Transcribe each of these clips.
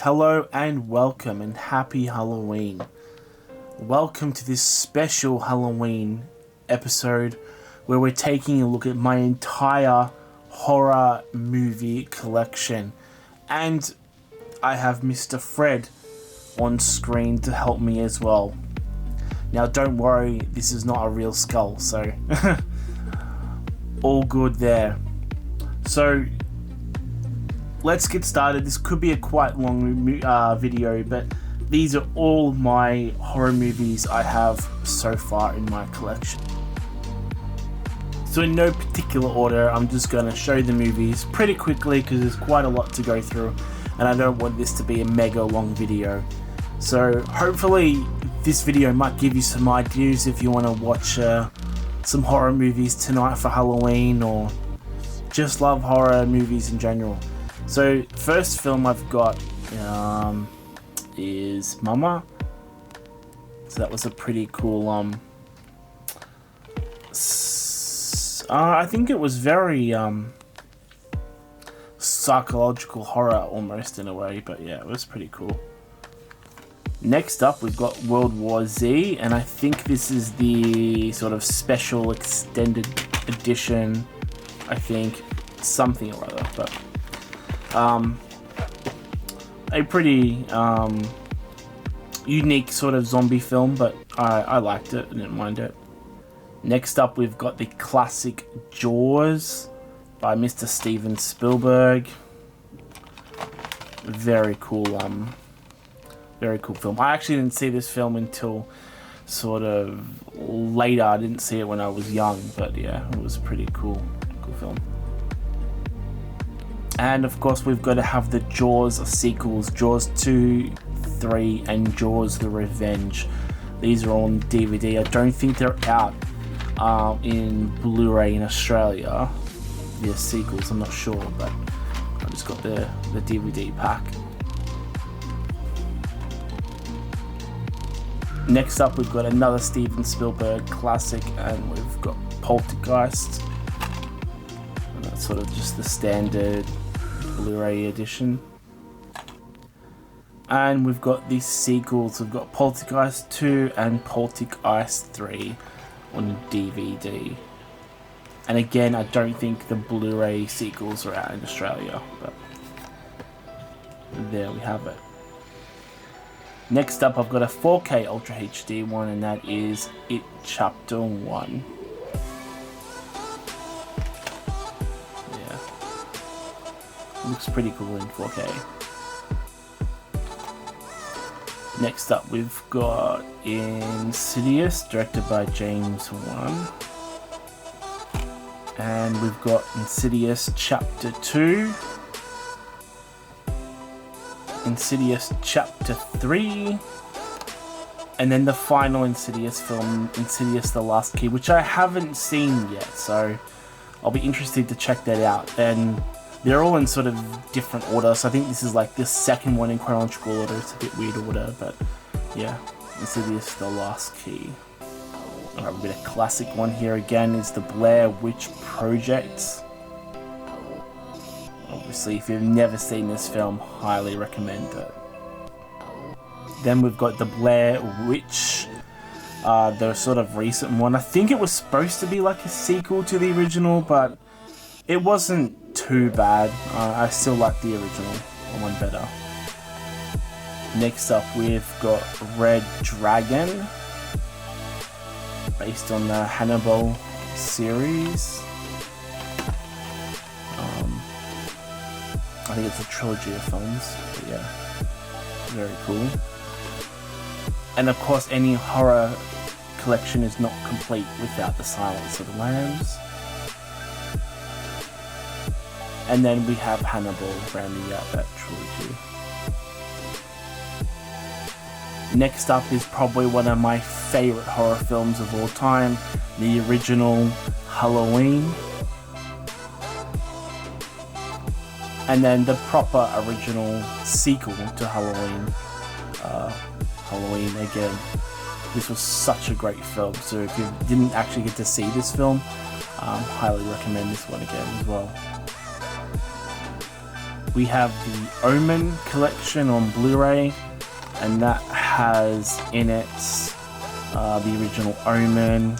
Hello and welcome and happy Halloween. Welcome to this special Halloween episode where we're taking a look at my entire horror movie collection. And I have Mr. Fred on screen to help me as well. Now don't worry, this is not a real skull, so all good there. So let's get started. This could be a quite long video, but these are all my horror movies I have so far in my collection. So in no particular order, I'm just going to show the movies pretty quickly because there's quite a lot to go through and I don't want this to be a mega long video. So hopefully this video might give you some ideas if you want to watch some horror movies tonight for Halloween or just love horror movies in general. So first film I've got is Mama. So that was a pretty cool I think it was very psychological horror almost in a way, but yeah, it was pretty cool. Next up we've got World War Z, and I think this is the sort of special extended edition, I think, something or other, but a pretty unique sort of zombie film, but I liked it, I didn't mind it. Next up we've got the classic Jaws by Mr. Steven Spielberg. Very cool film. I actually didn't see this film until sort of later. I didn't see it when I was young, but yeah, it was a pretty cool film. And of course we've got to have the Jaws sequels, Jaws 2, 3 and Jaws the Revenge. These are all on DVD. I don't think they're out in Blu-ray in Australia. The sequels, I'm not sure, but I just got the DVD pack. Next up we've got another Steven Spielberg classic, and we've got Poltergeist. And that's sort of just the standard Blu-ray edition. And we've got these sequels. We've got Poltergeist 2 and Poltergeist 3 on DVD. And again, I don't think the Blu-ray sequels are out in Australia, but there we have it. Next up, I've got a 4K Ultra HD one, and that is It Chapter 1. Yeah. Looks pretty cool in 4K. Next up, we've got Insidious, directed by James Wan. And we've got Insidious Chapter 2. Insidious Chapter 3, and then the final Insidious film, Insidious The Last Key, which I haven't seen yet, so I'll be interested to check that out. And they're all in sort of different order, so I think this is like the second one in chronological order. It's a bit weird order, but yeah, Insidious The Last Key. Alright, we've got a classic one here again, is the Blair Witch Project. Obviously, if you've never seen this film, highly recommend it. Then we've got the Blair Witch, the sort of recent one. I think it was supposed to be like a sequel to the original, but it wasn't too bad. I still like the original one better. Next up, we've got Red Dragon, based on the Hannibal series. I think it's a trilogy of films, but yeah, very cool. And of course, any horror collection is not complete without the Silence of the Lambs. And then we have Hannibal rounding out that trilogy. Next up is probably one of my favorite horror films of all time, the original Halloween. And then the proper original sequel to Halloween, Halloween Again. This was such a great film, so if you didn't actually get to see this film, highly recommend this one again as well. We have the Omen collection on Blu-ray, and that has in it the original Omen.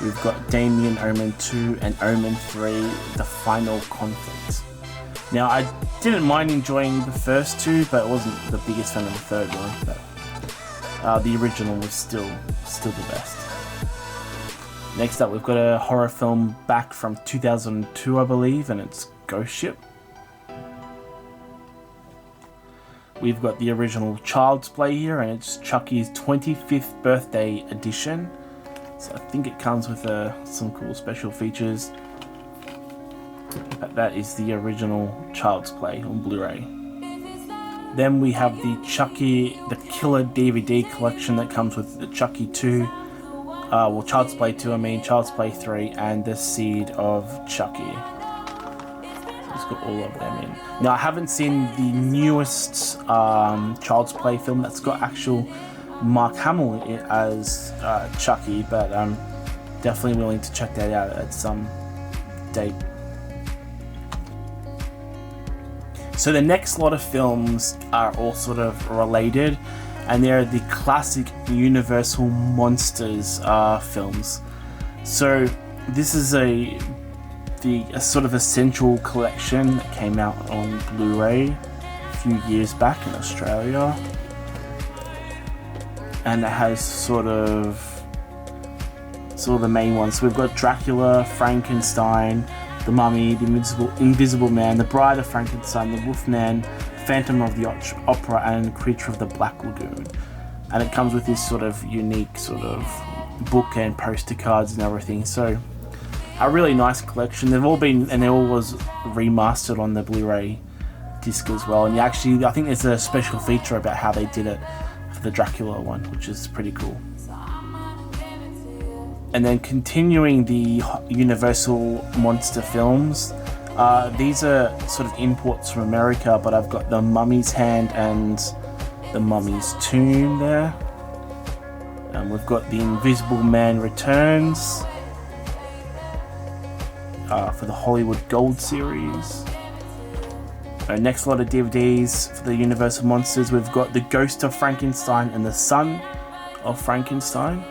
We've got Damien Omen 2 and Omen 3, The Final Conflict. Now, I didn't mind enjoying the first two, but I wasn't the biggest fan of the third one. But the original was still the best. Next up, we've got a horror film back from 2002, I believe, and it's Ghost Ship. We've got the original Child's Play here, and it's Chucky's 25th birthday edition. So I think it comes with some cool special features. But that is the original Child's Play on Blu-ray. Then we have the Chucky the Killer DVD collection that comes with the Chucky 2, Child's Play 2, Child's Play 3, and The Seed of Chucky. It's got all of them in. Now, I haven't seen the newest Child's Play film that's got actual Mark Hamill in it as Chucky, but I'm definitely willing to check that out at some date. So the next lot of films are all sort of related, and they're the classic Universal Monsters films. So this is a sort of essential collection that came out on Blu-ray a few years back in Australia, and it has sort of the main ones. So we've got Dracula, Frankenstein, The Mummy, The Invisible Man, The Bride of Frankenstein, The Wolfman, Phantom of the Opera, and Creature of the Black Lagoon. And it comes with this sort of unique sort of book and poster cards and everything. So a really nice collection. They all was remastered on the Blu-ray disc as well. And I think there's a special feature about how they did it for the Dracula one, which is pretty cool. And then continuing the Universal Monster films, these are sort of imports from America, but I've got The Mummy's Hand and The Mummy's Tomb there. And we've got The Invisible Man Returns for the Hollywood Gold series. Next lot of DVDs for the Universal Monsters, we've got The Ghost of Frankenstein and The Son of Frankenstein.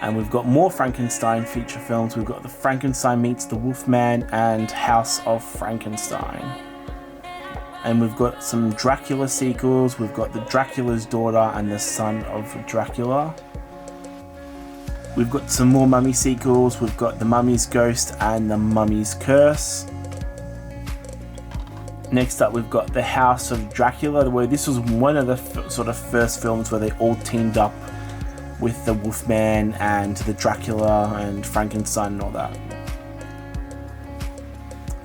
And we've got more Frankenstein feature films. We've got The Frankenstein Meets the Wolfman and House of Frankenstein. And we've got some Dracula sequels. We've got The Dracula's Daughter and The Son of Dracula. We've got some more Mummy sequels. We've got The Mummy's Ghost and The Mummy's Curse. Next up, we've got The House of Dracula, where this was one of the sort of first films where they all teamed up with the Wolfman and the Dracula and Frankenstein and all that.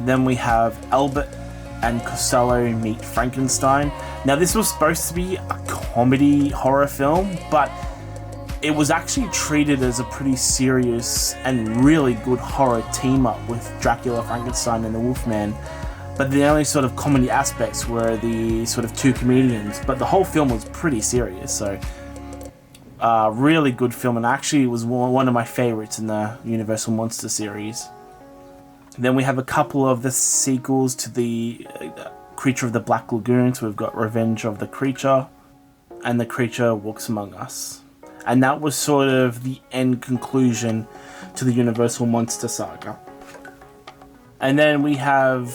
Then we have Albert and Costello Meet Frankenstein. Now, this was supposed to be a comedy horror film, but it was actually treated as a pretty serious and really good horror team up with Dracula, Frankenstein and the Wolfman. But the only sort of comedy aspects were the sort of two comedians, but the whole film was pretty serious. So really good film, and actually was one of my favorites in the Universal Monster series. Then we have a couple of the sequels to the Creature of the Black Lagoon. So we've got Revenge of the Creature and The Creature Walks Among Us. And that was sort of the end conclusion to the Universal Monster saga. And then we have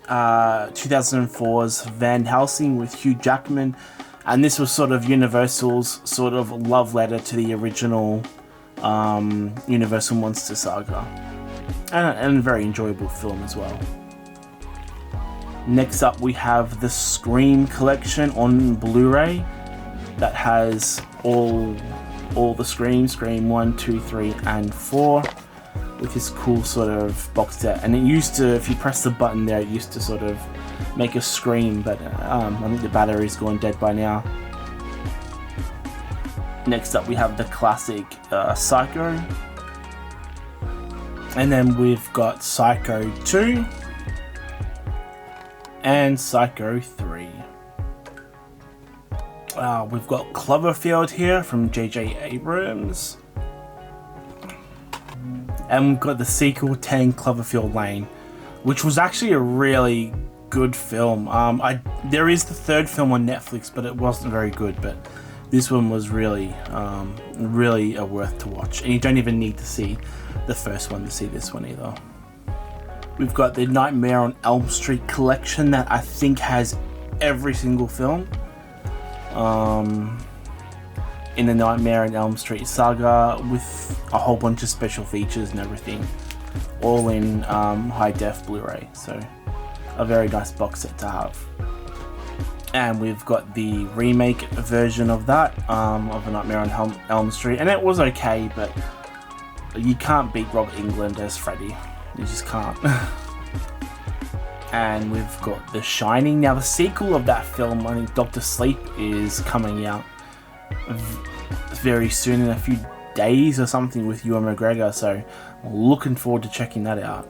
2004's Van Helsing with Hugh Jackman. And this was sort of Universal's sort of love letter to the original Universal Monster saga. And a very enjoyable film as well. Next up, we have the Scream collection on Blu-ray that has all the Screams, Scream 1, 2, 3, and 4, with this cool sort of box set. And it used to, if you press the button there, it used to sort of make a scream, but I think the battery's gone dead by now. Next up, we have the classic Psycho. And then we've got Psycho 2 and Psycho 3. We've got Cloverfield here from J.J. Abrams. And we've got the sequel 10 Cloverfield Lane, which was actually a really good film. There is the third film on Netflix, but it wasn't very good. But this one was really worth to watch, and you don't even need to see the first one to see this one either. We've got the Nightmare on Elm Street collection that I think has every single film in the Nightmare on Elm Street saga, with a whole bunch of special features and everything, all in high def Blu-ray. So a very nice box set to have. And we've got the remake version of that, of A Nightmare on Elm Street, and it was okay, but you can't beat Robert Englund as Freddy. You just can't. And we've got The Shining. Now, the sequel of that film, I think Dr. Sleep, is coming out very soon, in a few days or something, with Ewan McGregor, so I'm looking forward to checking that out.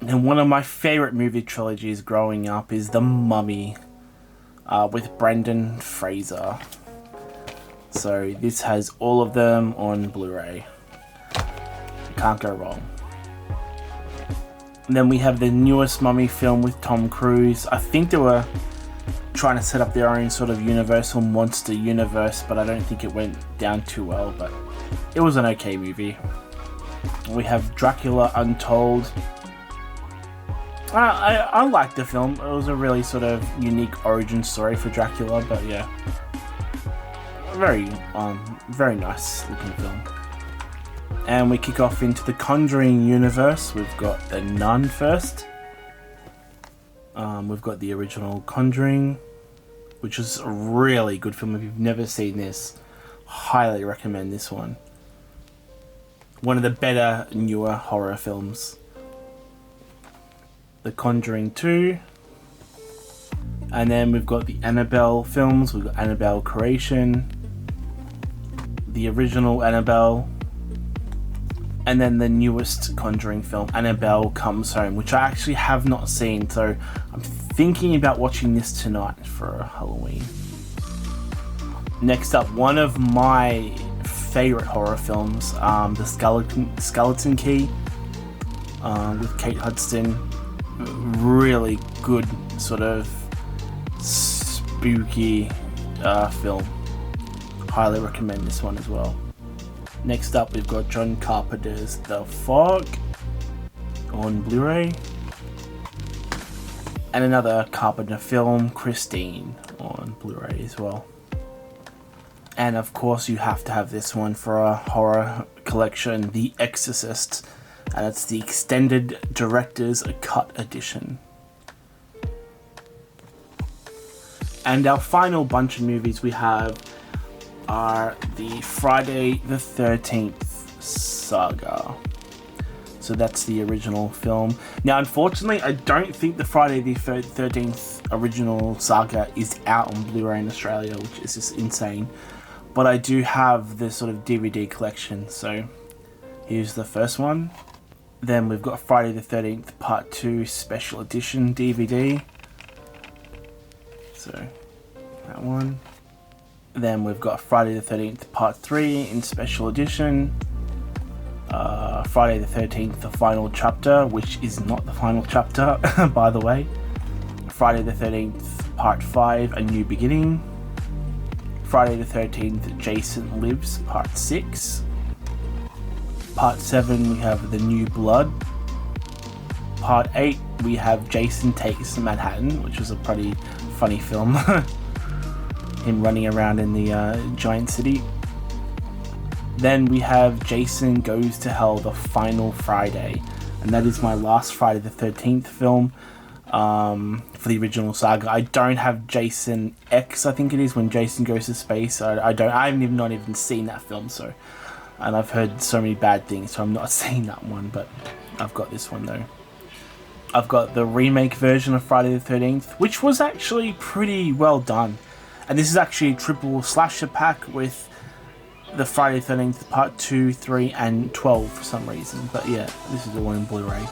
And one of my favourite movie trilogies growing up is The Mummy, with Brendan Fraser. So this has all of them on Blu-ray. Can't go wrong. And then we have the newest Mummy film with Tom Cruise. I think they were trying to set up their own sort of Universal monster universe, but I don't think it went down too well, but it was an okay movie. We have Dracula Untold. I liked the film. It was a really sort of unique origin story for Dracula, but yeah, very nice looking film. And we kick off into the Conjuring universe. We've got The Nun first. We've got the original Conjuring, which is a really good film. If you've never seen this, highly recommend this one. One of the better, newer horror films. The Conjuring 2. And then we've got the Annabelle films. We've got Annabelle Creation, the original Annabelle, and then the newest Conjuring film, Annabelle Comes Home, which I actually have not seen, so I'm thinking about watching this tonight for Halloween. Next up, one of my favourite horror films, The Skeleton Key, with Kate Hudson. Really good sort of spooky film. Highly recommend this one as well. Next up, we've got John Carpenter's The Fog on Blu-ray, and another Carpenter film, Christine, on Blu-ray as well. And of course, you have to have this one for a horror collection, The Exorcist, and it's the extended director's cut edition. And our final bunch of movies we have are the Friday the 13th saga. So that's the original film. Now, unfortunately, I don't think the Friday the 13th original saga is out on Blu-ray in Australia, which is just insane. But I do have the sort of DVD collection, so here's the first one. Then we've got Friday the 13th Part 2 Special Edition DVD. So, that one. Then we've got Friday the 13th Part 3 in Special Edition. Friday the 13th, The Final Chapter, which is not the final chapter, by the way. Friday the 13th Part 5, A New Beginning. Friday the 13th, Jason Lives, Part 6. Part 7, we have The New Blood. Part 8, we have Jason Takes Manhattan, which was a pretty funny film. Him running around in the giant city. Then we have Jason Goes to Hell, The Final Friday. And that is my last Friday the 13th film for the original saga. I don't have Jason X, I think it is, when Jason goes to space. I haven't even not even seen that film, so, and I've heard so many bad things, so I'm not seeing that one, but I've got this one though. I've got the remake version of Friday the 13th, which was actually pretty well done. And this is actually a triple slasher pack with the Friday the 13th Part 2, 3, and 12 for some reason. But yeah, this is the one in Blu-ray.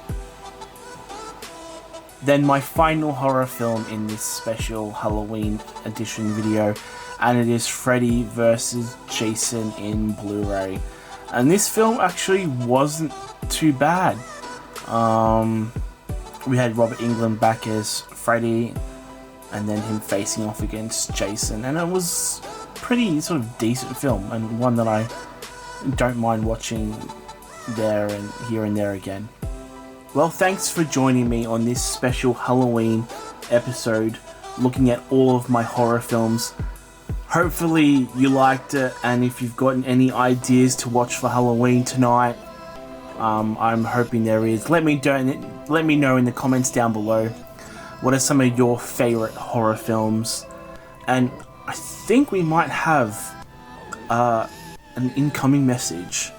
Then my final horror film in this special Halloween edition video, and it is Freddy vs. Jason in Blu-ray. And this film actually wasn't too bad. We had Robert Englund back as Freddy, and then him facing off against Jason, and it was pretty sort of decent film, and one that I don't mind watching there and here and there again. Well, thanks for joining me on this special Halloween episode, looking at all of my horror films. Hopefully you liked it, and if you've gotten any ideas to watch for Halloween tonight, I'm hoping there is. Let me know in the comments down below. What are some of your favorite horror films? And I think we might have an incoming message.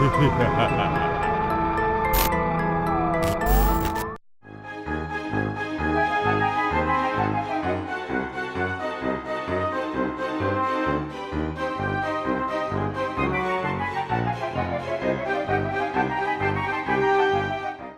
Ha ha ha ha.